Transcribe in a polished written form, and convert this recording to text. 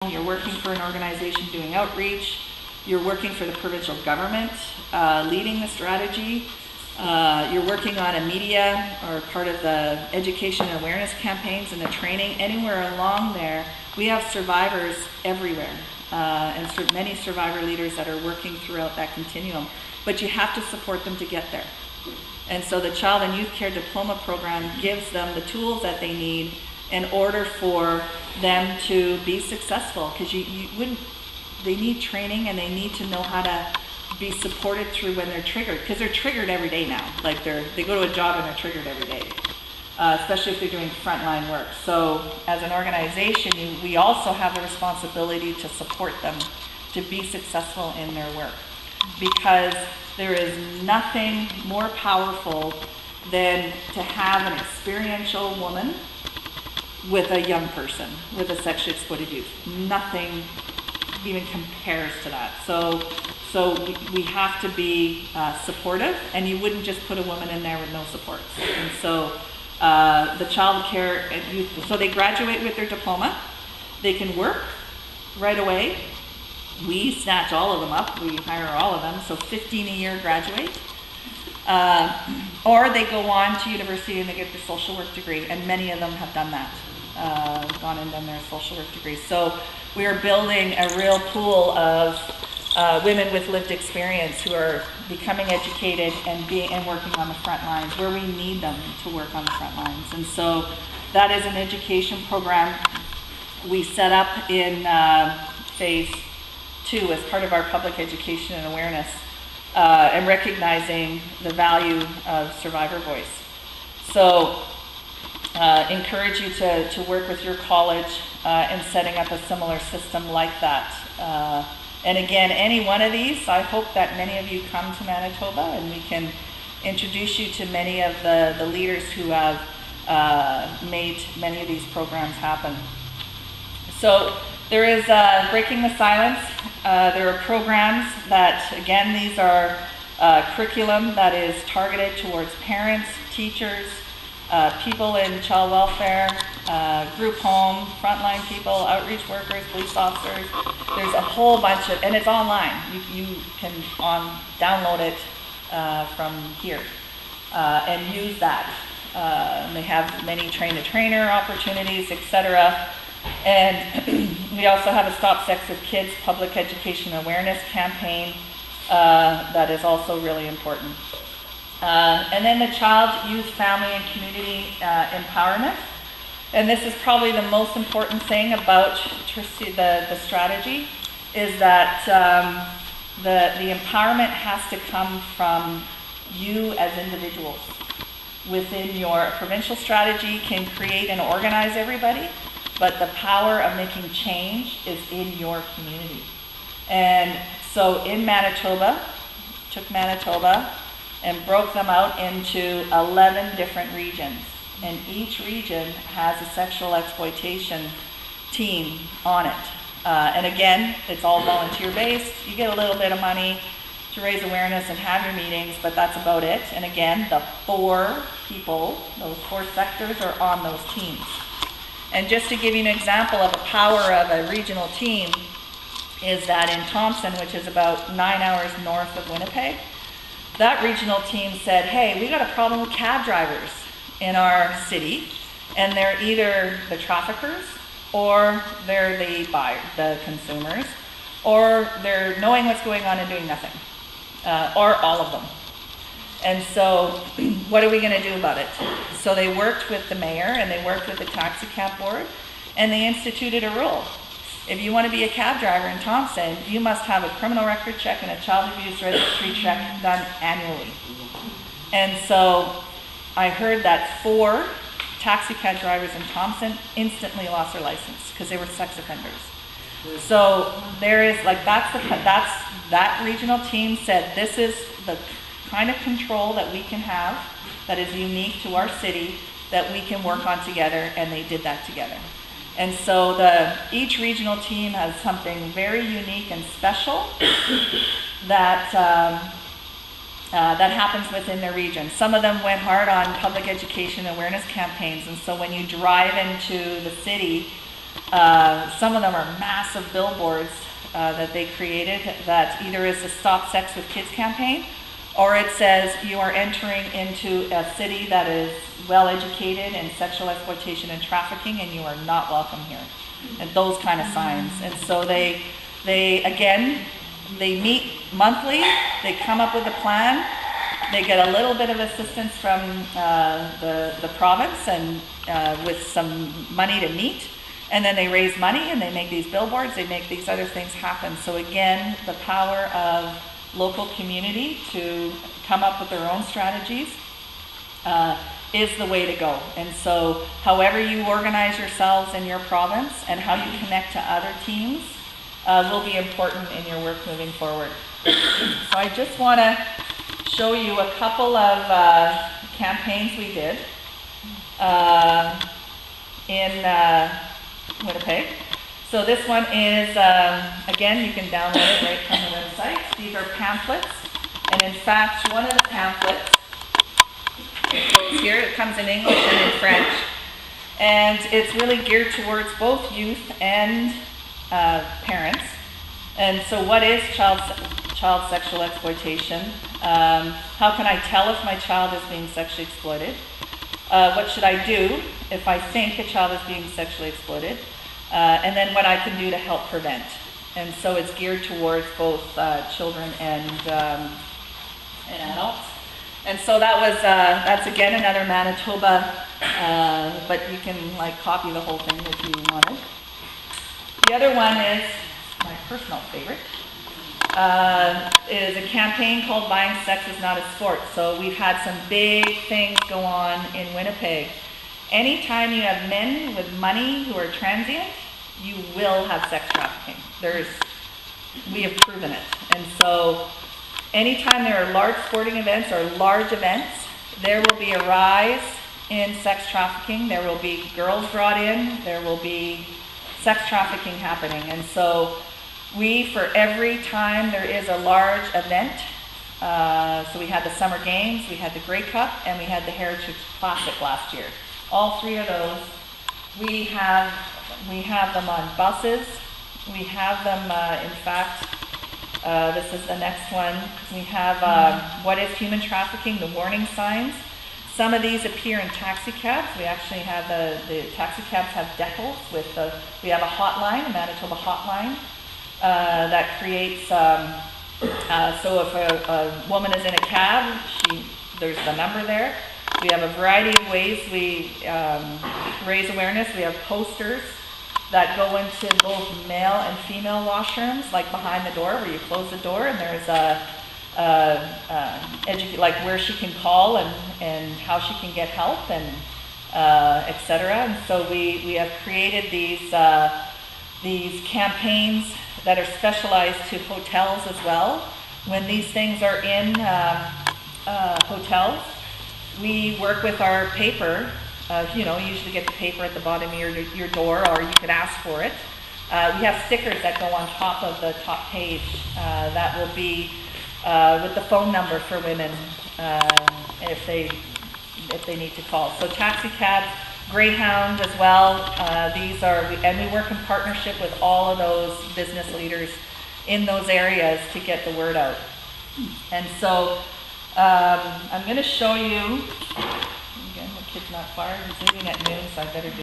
you're working for an organization doing outreach, you're working for the provincial government, leading the strategy, you're working on a media or part of the education and awareness campaigns and the training. Anywhere along there, we have survivors everywhere, and many survivor leaders that are working throughout that continuum. But you have to support them to get there. And so the Child and Youth Care Diploma Program gives them the tools that they need in order for them to be successful. Because they need training, and they need to know how to be supported through when they're triggered. Because they're triggered every day now. Like they go to a job and they're triggered every day, especially if they're doing frontline work. So as an organization, we also have the responsibility to support them to be successful in their work. Because there is nothing more powerful than to have an experiential woman with a young person, with a sexually exploited youth. Nothing even compares to that. So we have to be supportive, and you wouldn't just put a woman in there with no supports. And so the child care and youth, so they graduate with their diploma, they can work right away. We snatch all of them up, we hire all of them, so 15 a year graduate. Or they go on to university and they get their social work degree, and many of them have done that, gone and done their social work degree. So we are building a real pool of women with lived experience who are becoming educated and working on the front lines where we need them to work on the front lines. And so that is an education program we set up in phase 2 as part of our public education and awareness, and recognizing the value of survivor voice. So encourage you to work with your college in setting up a similar system like that. And again, any one of these, I hope that many of you come to Manitoba and we can introduce you to many of the leaders who have made many of these programs happen. So there is Breaking the Silence. There are programs that, again, these are curriculum that is targeted towards parents, teachers, people in child welfare, group home, frontline people, outreach workers, police officers. There's a whole bunch of, and it's online. You can download it from here and use that. They have many train-the-trainer opportunities, etc. And we also have a Stop Sex with Kids public education awareness campaign that is also really important. And then the child, youth, family, and community empowerment. And this is probably the most important thing about the strategy, is that the empowerment has to come from you as individuals. Within your provincial strategy can create and organize everybody, but the power of making change is in your community. And so in Manitoba, took Manitoba and broke them out into 11 different regions. And each region has a sexual exploitation team on it. And again, it's all volunteer-based. You get a little bit of money to raise awareness and have your meetings, but that's about it. And again, the 4 people, those 4 sectors are on those teams. And just to give you an example of the power of a regional team, is that in Thompson, which is about 9 hours north of Winnipeg, that regional team said, hey, we got a problem with cab drivers in our city, and they're either the traffickers, or they're the consumers, or they're knowing what's going on and doing nothing, or all of them. And so what are we going to do about it? So they worked with the mayor and they worked with the taxi cab board, and they instituted a rule. If you want to be a cab driver in Thompson, you must have a criminal record check and a child abuse registry check done annually. And so I heard that 4 taxi cab drivers in Thompson instantly lost their license because they were sex offenders. So there is that regional team said, this is the kind of control that we can have that is unique to our city that we can work on together, and they did that together. And so each regional team has something very unique and special that happens within their region. Some of them went hard on public education awareness campaigns, and so when you drive into the city, Some of them are massive billboards that they created that either is a Stop Sex with Kids campaign, or it says you are entering into a city that is well educated in sexual exploitation and trafficking and you are not welcome here. And those kind of signs. And so they meet monthly, they come up with a plan, they get a little bit of assistance from the province and with some money to meet, and then they raise money and they make these billboards, they make these other things happen. So again, the power of local community to come up with their own strategies is the way to go. And so however you organize yourselves in your province and how you connect to other teams will be important in your work moving forward. So I just want to show you a couple of campaigns we did in Winnipeg. So this one is, again, you can download it right from the website. These are pamphlets. And in fact, one of the pamphlets goes here. It comes in English and in French. And it's really geared towards both youth and parents. And so what is child sexual exploitation? How can I tell if my child is being sexually exploited? What should I do if I think a child is being sexually exploited? And then what I can do to help prevent. And so it's geared towards both children and adults. And so that's again another Manitoba, but you can copy the whole thing if you wanted. The other one is my personal favorite. Is a campaign called Buying Sex is Not a Sport. So we've had some big things go on in Winnipeg. Anytime you have men with money who are transient, you will have sex trafficking. We have proven it. And so anytime there are large sporting events or large events, there will be a rise in sex trafficking. There will be girls brought in. There will be sex trafficking happening. And so for every time there is a large event, so we had the Summer Games, we had the Grey Cup, and we had the Heritage Classic last year. All three of those, we have them on buses. We have them, in fact, this is the next one. We have what is human trafficking, the warning signs. Some of these appear in taxi cabs. We actually have the taxi cabs have decals we have a hotline, a Manitoba hotline, that creates, so if a woman is in a cab, there's the number there. We have a variety of ways we raise awareness. We have posters that go into both male and female washrooms, like behind the door where you close the door, and there's where she can call and how she can get help and etc. And so we have created these campaigns that are specialized to hotels as well. When these things are in hotels, we work with our paper. You usually get the paper at the bottom of your door, or you could ask for it. We have stickers that go on top of the top page that will be with the phone number for women if they need to call. So taxi cabs, Greyhound as well. And we work in partnership with all of those business leaders in those areas to get the word out. And so I'm going to show you. Again, the kid's not far. He's leaving at noon, so I better do